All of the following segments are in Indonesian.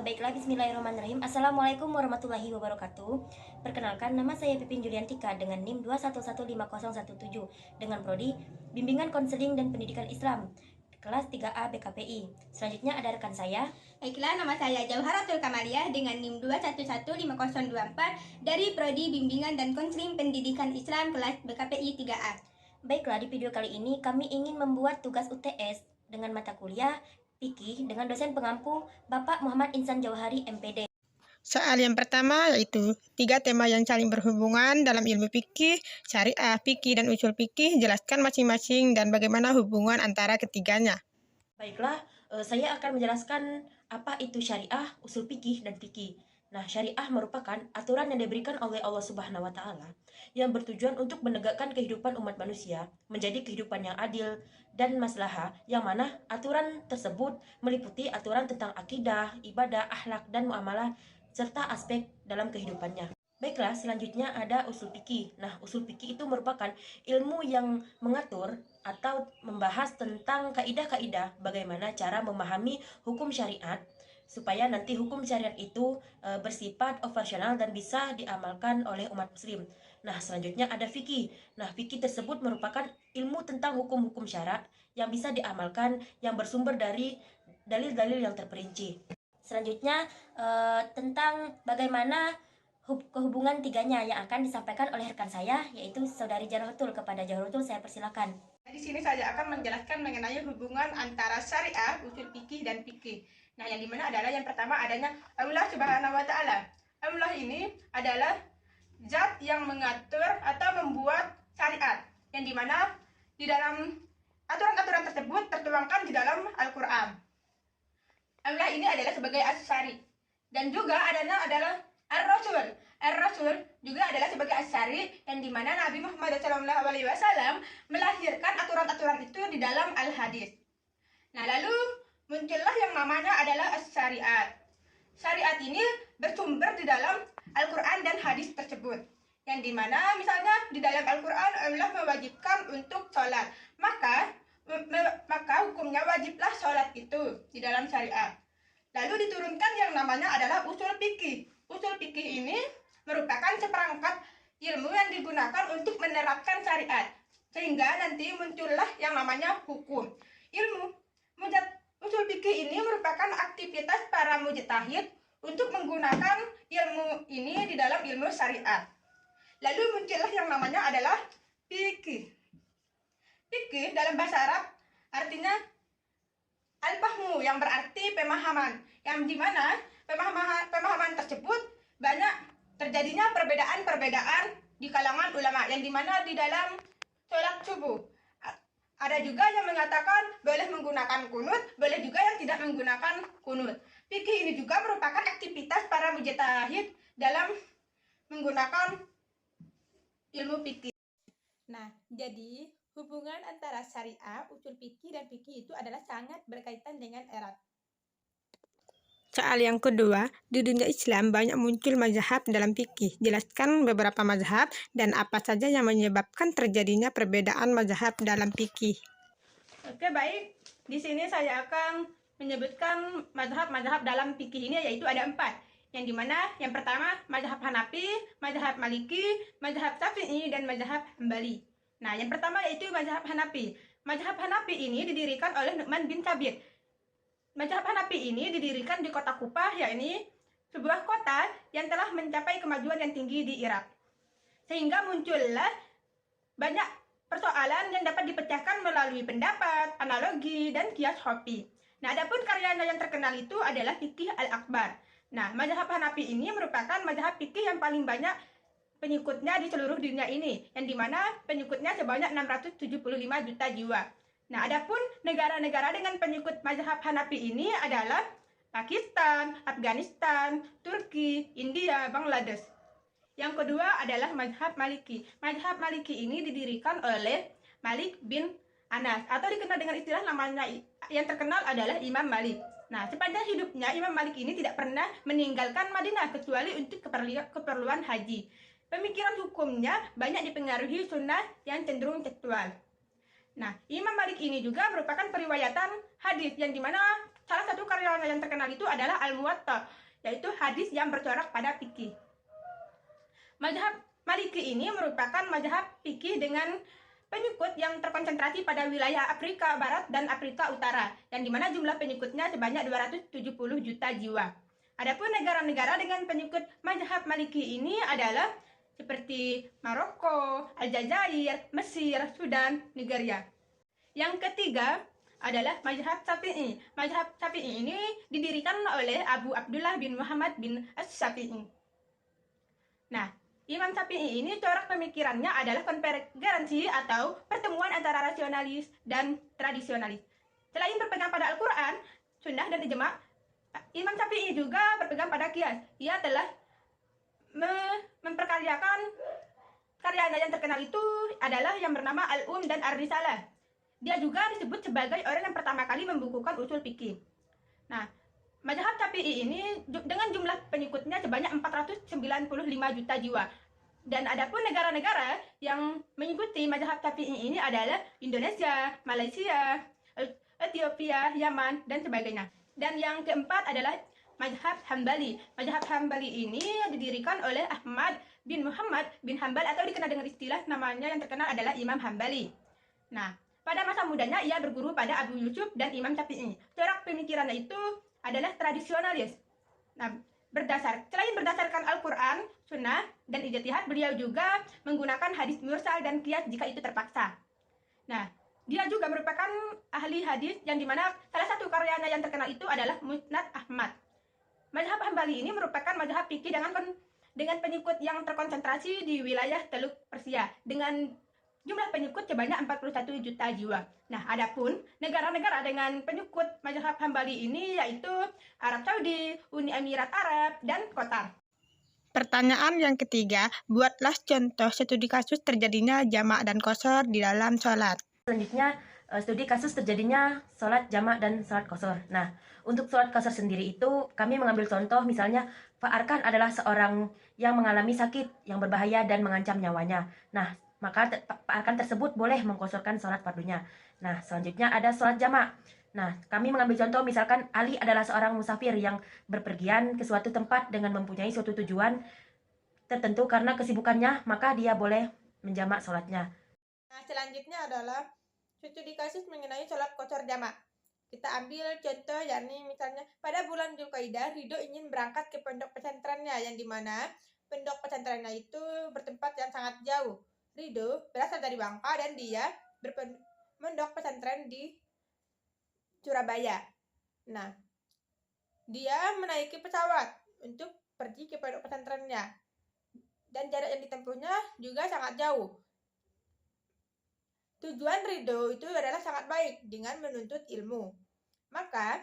Baiklah, bismillahirrahmanirrahim. Assalamualaikum warahmatullahi wabarakatuh. Perkenalkan, nama saya Pipin Juliantika dengan NIM 2115017 dengan prodi Bimbingan Konseling dan Pendidikan Islam kelas 3A BKPI. Selanjutnya ada rekan saya. Baiklah, nama saya Jauharatul Kamaliah dengan NIM 2115024 dari prodi Bimbingan dan Konseling Pendidikan Islam kelas BKPI 3A. Baiklah, di video kali ini kami ingin membuat tugas UTS dengan mata kuliah fikih dengan dosen pengampu Bapak Muhammad Insan Jauhari MPD. Soal yang pertama yaitu 3 tema yang saling berhubungan dalam ilmu fikih, syariah, fikih, dan usul fikih. Jelaskan masing-masing dan bagaimana hubungan antara ketiganya. Baiklah, saya akan menjelaskan apa itu syariah, usul fikih, dan fikih. Nah, syariah merupakan aturan yang diberikan oleh Allah Subhanahu wa Ta'ala yang bertujuan untuk menegakkan kehidupan umat manusia menjadi kehidupan yang adil dan maslahah, yang mana aturan tersebut meliputi aturan tentang akidah, ibadah, akhlak, dan muamalah serta aspek dalam kehidupannya. Baiklah, selanjutnya ada usul fikih. Nah, usul fikih itu merupakan ilmu yang mengatur atau membahas tentang kaidah-kaidah bagaimana cara memahami hukum syariat supaya nanti hukum syariat itu bersifat operasional dan bisa diamalkan oleh umat muslim. Nah, selanjutnya ada fikih. Nah, fikih tersebut merupakan ilmu tentang hukum-hukum syarak yang bisa diamalkan yang bersumber dari dalil-dalil yang terperinci. Selanjutnya tentang bagaimana kehubungan tiganya yang akan disampaikan oleh rekan saya, yaitu saudari Jauharatul. Kepada Jauharatul saya persilakan. Di sini saya akan menjelaskan mengenai hubungan antara syariah, usul fikih, dan fikih. Nah, yang dimana adalah yang pertama adanya Allah Subhanahu wa Ta'ala. Allah ini adalah zat yang mengatur atau membuat syariat, yang dimana di dalam aturan-aturan tersebut tertuangkan di dalam Al-Quran. Allah ini adalah sebagai as-syari, dan juga adanya adalah Ar-Rasul. Ar-Rasul juga adalah sebagai as-syari, yang dimana Nabi Muhammad SAW melahirkan aturan-aturan itu di dalam Al-Hadis. Nah, lalu muncullah yang namanya adalah as-syariat. Syariat ini bersumber di dalam Al-Quran dan hadis tersebut, yang dimana misalnya di dalam Al-Quran Allah mewajibkan untuk sholat, maka hukumnya wajiblah sholat itu di dalam syariat. Lalu diturunkan yang namanya adalah usul fikih. Usul fikih ini merupakan seperangkat ilmu yang digunakan untuk menerapkan syariat, sehingga nanti muncullah yang namanya hukum. Usul fikih ini merupakan aktivitas para mujtahid untuk menggunakan ilmu ini di dalam ilmu syariat. Lalu muncullah yang namanya adalah fikih. Fikih dalam bahasa Arab artinya al-fahmu, yang berarti pemahaman, yang dimana pemahaman tersebut banyak terjadinya perbedaan-perbedaan di kalangan ulama, yang dimana di dalam sholat subuh ada juga yang mengatakan boleh menggunakan kunut, boleh juga yang tidak menggunakan kunut. Fikih ini juga merupakan aktivitas para mujtahid dalam menggunakan ilmu fikih. Nah, jadi hubungan antara syariah, usul fikih, dan fikih itu adalah sangat berkaitan dengan erat. Soal yang kedua, di dunia Islam banyak muncul mazhab dalam fikih. Jelaskan beberapa mazhab dan apa saja yang menyebabkan terjadinya perbedaan mazhab dalam fikih. Oke, baik. Di sini saya akan menyebutkan mazhab-mazhab dalam fikih ini, yaitu ada 4. Yang dimana yang pertama mazhab Hanafi, mazhab Maliki, mazhab Syafi'i, dan mazhab Hambali. Nah, yang pertama yaitu mazhab Hanafi. Mazhab Hanafi ini didirikan oleh Nu'man bin Thabit. Mazhab Hanafi ini didirikan di kota Kufah, yakni sebuah kota yang telah mencapai kemajuan yang tinggi di Irak. Sehingga muncullah banyak persoalan yang dapat dipecahkan melalui pendapat, analogi, dan kias hopi. Nah, adapun karyanya yang terkenal itu adalah Fikih Al-Akbar. Nah, mazhab Hanafi ini merupakan mazhab fikih yang paling banyak pengikutnya di seluruh dunia ini, yang dimana pengikutnya sebanyak 675 juta jiwa. Nah, adapun negara-negara dengan pengikut mazhab Hanafi ini adalah Pakistan, Afghanistan, Turki, India, Bangladesh. Yang kedua adalah mazhab Maliki. Mazhab Maliki ini didirikan oleh Malik bin Anas, atau dikenal dengan istilah namanya yang terkenal adalah Imam Malik. Nah, sepanjang hidupnya Imam Malik ini tidak pernah meninggalkan Madinah kecuali untuk keperluan haji. Pemikiran hukumnya banyak dipengaruhi sunnah yang cenderung tekstual. Nah, Imam Malik ini juga merupakan periwayatan hadis, yang dimana salah satu karyanya yang terkenal itu adalah Al-Muwatta, yaitu hadis yang bercorak pada fikih. Mazhab Maliki ini merupakan mazhab fikih dengan pengikut yang terkonsentrasi pada wilayah Afrika Barat dan Afrika Utara, yang dimana jumlah pengikutnya sebanyak 270 juta jiwa. Adapun negara-negara dengan pengikut mazhab Maliki ini adalah seperti Maroko, Aljazair, Mesir, Sudan, Nigeria. Yang ketiga adalah mazhab Syafi'i. Mazhab Syafi'i ini didirikan oleh Abu Abdullah bin Muhammad bin As-Syafi'i. Nah, Imam Syafi'i ini corak pemikirannya adalah konvergensi atau pertemuan antara rasionalis dan tradisionalis. Selain berpegang pada Al-Quran, Sunnah, dan Ijma', Imam Syafi'i juga berpegang pada qiyas. Ia telah memperkaryakan karyanya yang terkenal itu adalah yang bernama Al-Um dan Ar-Risalah. Dia juga disebut sebagai orang yang pertama kali membukukan usul fikih. Nah, mazhab Syafi'i ini dengan jumlah pengikutnya sebanyak 495 juta jiwa. Dan adapun negara-negara yang mengikuti mazhab Syafi'i ini adalah Indonesia, Malaysia, Ethiopia, Yaman, dan sebagainya. Dan yang keempat adalah mazhab Hambali. Mazhab Hambali ini didirikan oleh Ahmad bin Muhammad bin Hambal, atau dikenal dengan istilah namanya yang terkenal adalah Imam Hambali. Nah, pada masa mudanya ia berguru pada Abu Yusuf dan Imam Syafi'i. Corak pemikirannya itu adalah tradisionalis. Nah, selain berdasarkan Al-Quran, Sunnah, dan Ijtihad, beliau juga menggunakan hadis mursal dan qiyas jika itu terpaksa. Nah, dia juga merupakan ahli hadis yang dimana salah satu karyanya yang terkenal itu adalah Musnad Ahmad. Mazhab Hambali ini merupakan mazhab fikih dengan pengikut yang terkonsentrasi di wilayah Teluk Persia dengan jumlah pengikut sebanyak 41 juta jiwa. Nah, adapun negara-negara dengan pengikut mazhab Hambali ini yaitu Arab Saudi, Uni Emirat Arab, dan Qatar. Pertanyaan yang ketiga, buatlah contoh studi kasus terjadinya jamak dan qashar di dalam sholat. Selanjutnya, studi kasus terjadinya sholat jamak dan sholat qashar. Nah, untuk sholat qashar sendiri itu kami mengambil contoh misalnya Pak Arkan adalah seorang yang mengalami sakit yang berbahaya dan mengancam nyawanya. Nah, maka Pak Arkan tersebut boleh mengqasharkan sholat fardunya. Nah, selanjutnya ada sholat jamak. Nah, kami mengambil contoh misalkan Ali adalah seorang musafir yang berpergian ke suatu tempat dengan mempunyai suatu tujuan tertentu karena kesibukannya, maka dia boleh menjamak sholatnya. Nah, selanjutnya adalah studi kasus mengenai sholat qashar jamak. Kita ambil contoh, yakni misalnya pada bulan Dzulqa'dah, Ridho ingin berangkat ke pondok pesantrennya, yang dimana pondok pesantrennya itu bertempat yang sangat jauh. Ridho berasal dari Bangka dan dia berpondok pesantren di Surabaya. Nah, dia menaiki pesawat untuk pergi ke pondok pesantrennya. Dan jarak yang ditempuhnya juga sangat jauh. Tujuan Ridho itu adalah sangat baik dengan menuntut ilmu. Maka,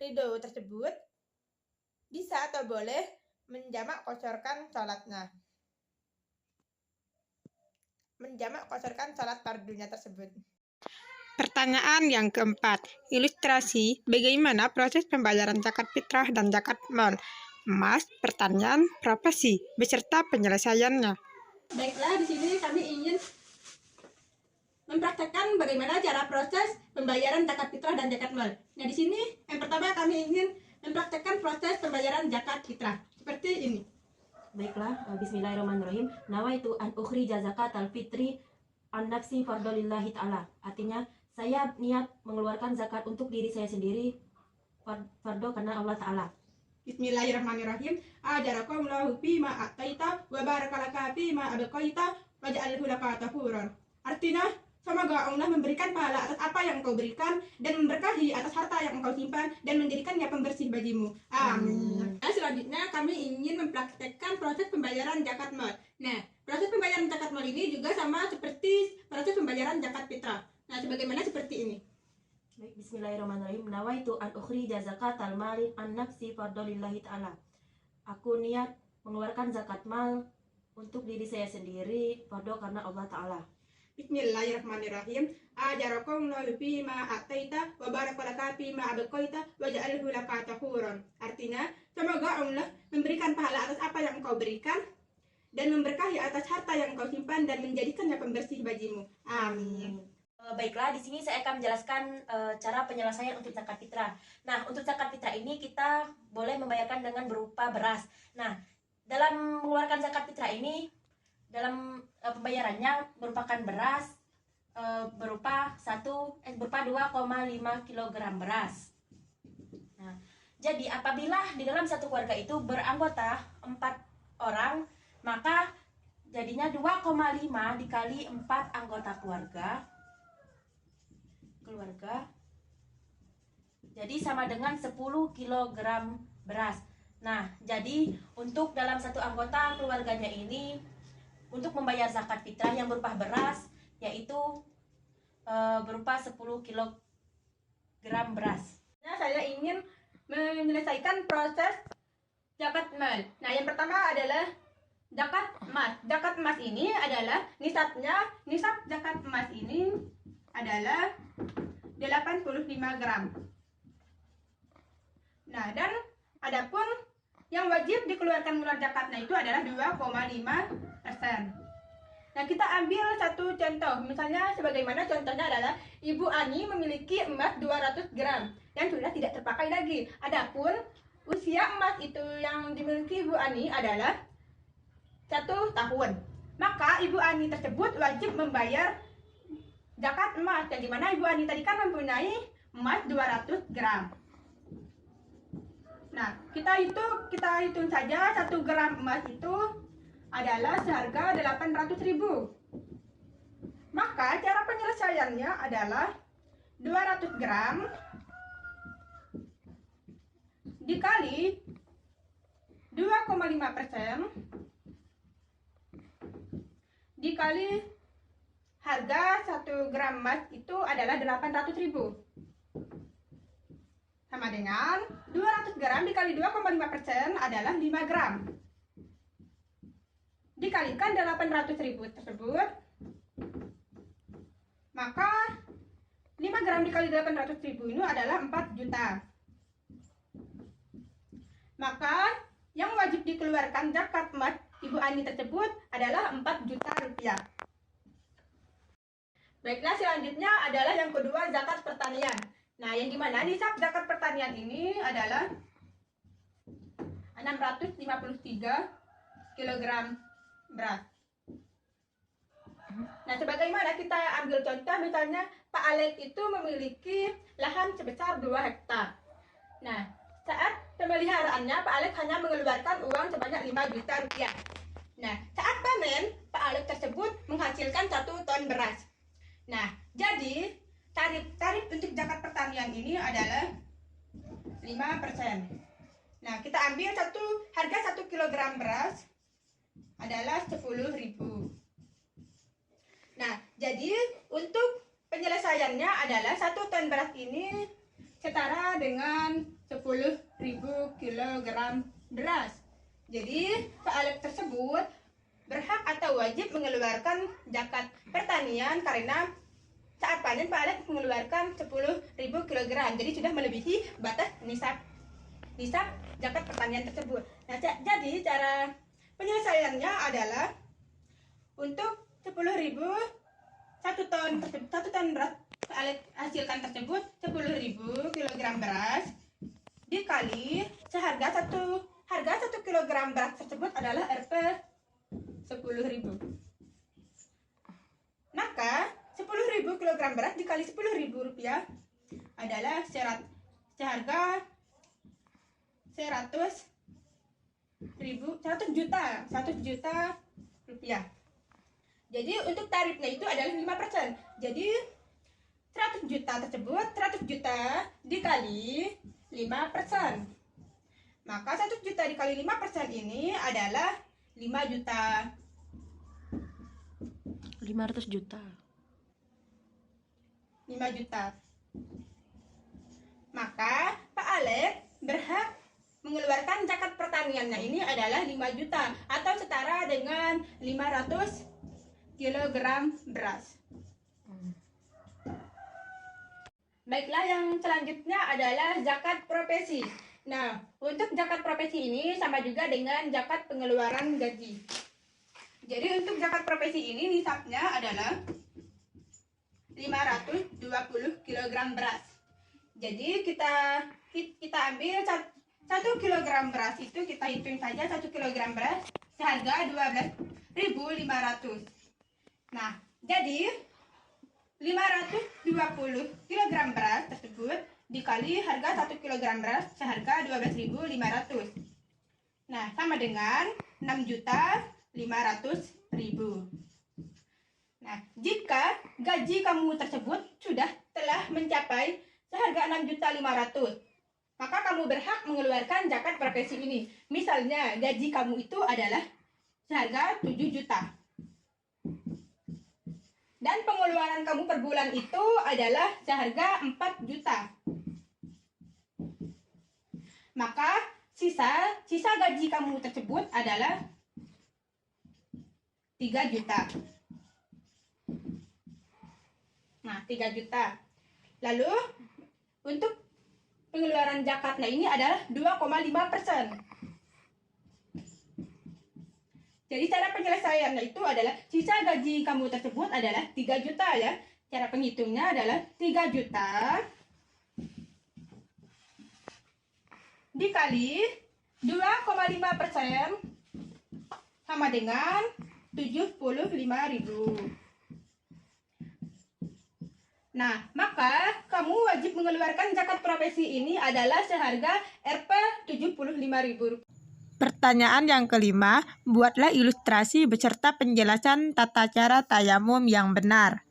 Ridho tersebut bisa atau boleh menjamak qasharkan sholatnya. Menjamak qasharkan sholat fardunya tersebut. Pertanyaan yang keempat, ilustrasi bagaimana proses pembayaran zakat fitrah dan zakat mal. Mas, pertanyaan profesi beserta penyelesaiannya. Baiklah, di sini kami ingin mempraktekkan bagaimana cara proses pembayaran zakat fitrah dan zakat mal. Nah, di sini yang pertama kami ingin mempraktekkan proses pembayaran zakat fitrah seperti ini. Baiklah, bismillahirrahmanirrahim. Nawaitu an ukhrija zakatal fitri an nafsi fardolillahi ta'ala. Artinya, saya niat mengeluarkan zakat untuk diri saya sendiri, fardo karena Allah Ta'ala. Bismillahirrahmanirrahim. Ajarakumullahu fima ataita wa barakalaka fima abqaita waj'alhu laka tahuran. Artinya, semoga Allah memberikan pahala atas apa yang engkau berikan dan memberkahi atas harta yang engkau simpan dan menjadikannya pembersih bagimu. Amin. Nah, selanjutnya kami ingin mempraktekkan proses pembayaran zakat mal. Nah, proses pembayaran zakat mal ini juga sama seperti proses pembayaran zakat fitrah. Nah, sebagaimana seperti ini. Baik, bismillahirrahmanirrahim. Nawaitu an ukhrija zakatal mali an nafsi fardolillahi ta'ala. Aku niat mengeluarkan zakat mal untuk diri saya sendiri, fardo karena Allah Ta'ala. Bismillahirrahmanirrahim. Ajarakumullahu fima ataita wa barakalaka fima abqaita waj'alhu laka tahuran. Artinya, semoga Allah memberikan pahala atas apa yang engkau berikan dan memberkahi atas harta yang engkau simpan dan menjadikannya pembersih bagimu. Amin. Baiklah, di sini saya akan menjelaskan cara penyelesaian untuk zakat fitrah. Nah, untuk zakat fitrah ini kita boleh membayarkan dengan berupa beras. Nah, dalam mengeluarkan zakat fitrah ini, dalam pembayarannya merupakan beras berupa 2,5 kilogram beras. Nah, jadi apabila di dalam satu keluarga itu beranggota 4 orang, maka jadinya 2,5 dikali 4 anggota keluarga jadi sama dengan 10 kilogram beras. Nah, jadi untuk dalam satu anggota keluarganya ini untuk membayar zakat fitrah yang berupa beras yaitu berupa 10 kilogram beras. Nah, saya ingin menyelesaikan proses zakat mal. Nah, yang pertama adalah zakat emas. Zakat emas ini adalah nisab zakat emas ini adalah 85 gram. Nah, dan adapun yang wajib dikeluarkan mengeluarkan zakatnya itu adalah 2,5%. Nah, kita ambil satu contoh. Misalnya sebagaimana contohnya adalah Ibu Ani memiliki emas 200 gram yang sudah tidak terpakai lagi. Adapun usia emas itu yang dimiliki Ibu Ani adalah 1 tahun. Maka Ibu Ani tersebut wajib membayar zakat emas, yang dimana Ibu Ani tadi kan mempunyai emas 200 gram. Nah, kita hitung saja 1 gram emas itu adalah seharga 800.000. Maka cara penyelesaiannya adalah 200 gram dikali 2,5% dikali harga 1 gram emas itu adalah 800.000. Sama dengan 200 gram dikali 2,5% adalah 5 gram. Dikalikan 800.000 tersebut, maka 5 gram dikali 800.000 ini adalah 4 juta. Maka yang wajib dikeluarkan zakat emas Ibu Ani tersebut adalah 4 juta rupiah. Baiklah, selanjutnya adalah yang kedua, zakat pertanian. Nah, yang dimana nisab zakat pertanian ini adalah 653 kg beras. Nah, sebagaimana kita ambil contoh, misalnya Pak Alek itu memiliki lahan sebesar 2 hektar. Nah, saat pemeliharaannya Pak Alek hanya mengeluarkan uang sebanyak 5 juta rupiah. Nah, saat panen, Pak Alek tersebut menghasilkan 1 ton beras. Nah, jadi tarif untuk zakat pertanian ini adalah 5%. Nah, kita ambil harga 1 kilogram beras adalah 10.000. Nah, jadi untuk penyelesaiannya adalah 1 ton beras ini setara dengan 10.000 kilogram beras. Jadi, Pak Alek tersebut berhak atau wajib mengeluarkan zakat pertanian karena saat panen Pak Alek mengeluarkan 10.000 kilogram. Jadi sudah melebihi batas nisab zakat pertanian tersebut. Nah, jadi cara penyelesaiannya adalah untuk 10.000 1 ton beras Pak Alek hasilkan tersebut 10.000 kilogram beras dikali harga 1 kilogram beras tersebut adalah Rp 10.000. Maka 10.000 kilogram beras dikali 10.000 rupiah adalah seharga 100 juta rupiah. Jadi untuk tarifnya itu adalah 5%. Jadi 100 juta tersebut 100 juta dikali 5%. Maka 100 juta dikali 5% ini adalah 5 juta. 500 juta. 5 juta. Maka Pak Alek berhak mengeluarkan zakat pertaniannya ini adalah 5 juta atau setara dengan 500 kilogram beras. Baiklah, yang selanjutnya adalah zakat profesi. Nah, untuk zakat profesi ini sama juga dengan zakat pengeluaran gaji. Jadi untuk zakat profesi ini nisabnya adalah 520 kg beras. Jadi kita ambil 1 kg beras itu kita hitung saja 1 kg beras seharga 12.500. Nah, jadi 520 kg beras tersebut dikali harga 1 kg beras seharga 12.500. Nah, sama dengan 6.500.000. Nah, jika gaji kamu tersebut telah mencapai seharga 6.500.000, maka kamu berhak mengeluarkan zakat profesi ini. Misalnya, gaji kamu itu adalah seharga 7 juta. Dan pengeluaran kamu per bulan itu adalah seharga 4 juta. Maka sisa gaji kamu tersebut adalah 3 juta. Nah, 3 juta. Lalu untuk pengeluaran zakatnya ini adalah 2,5%. Jadi cara penyelesaiannya itu adalah sisa gaji kamu tersebut adalah 3 juta ya. Cara penghitungnya adalah 3 juta dikali 2,5% sama dengan 75.000. Nah, maka kamu wajib mengeluarkan zakat profesi ini adalah seharga Rp75.000. Pertanyaan yang kelima, buatlah ilustrasi beserta penjelasan tata cara tayamum yang benar.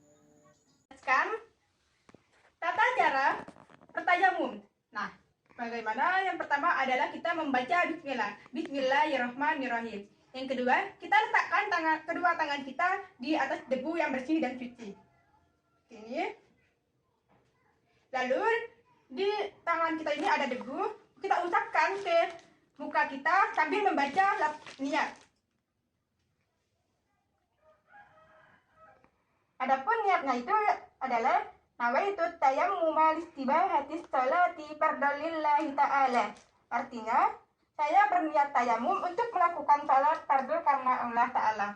Tata cara bertayamum. Nah, bagaimana? Yang pertama adalah kita membaca bismillah. Bismillahirrahmanirrahim. Yang kedua, kita letakkan kedua tangan kita di atas debu yang bersih dan suci. Ini. Lalu di tangan kita ini ada debu, kita usapkan ke muka kita sambil membaca niat. Adapun niatnya itu adalah nawaitu tayammuma listibahatis sholati fardalillahi ta'ala. Artinya, saya berniat tayamum untuk melakukan salat fardu karena Allah Ta'ala.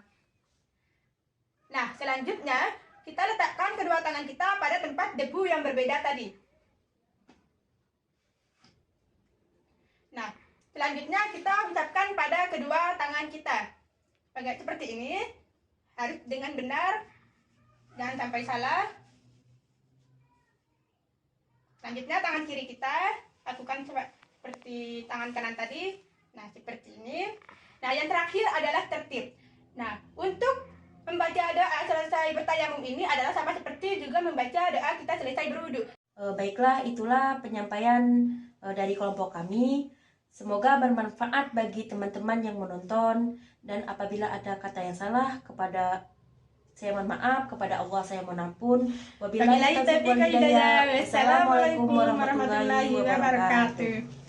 Nah, selanjutnya kita letakkan kedua tangan kita pada tempat debu yang berbeda tadi. Nah, selanjutnya kita ucapkan pada kedua tangan kita. Seperti ini, harus dengan benar, jangan sampai salah. Selanjutnya tangan kiri kita lakukan seperti tangan kanan tadi. Nah, seperti ini. Nah, yang terakhir adalah tertib. Nah, untuk membaca doa selesai bertayamum ini adalah sama seperti juga membaca doa kita selesai berwudu. Baiklah, itulah penyampaian dari kelompok kami. Semoga bermanfaat bagi teman-teman yang menonton. Dan apabila ada kata yang salah, saya mohon maaf, kepada Allah saya mohon ampun. Wabillahi taufiq wal hidayah. Wassalamualaikum warahmatullahi wabarakatuh.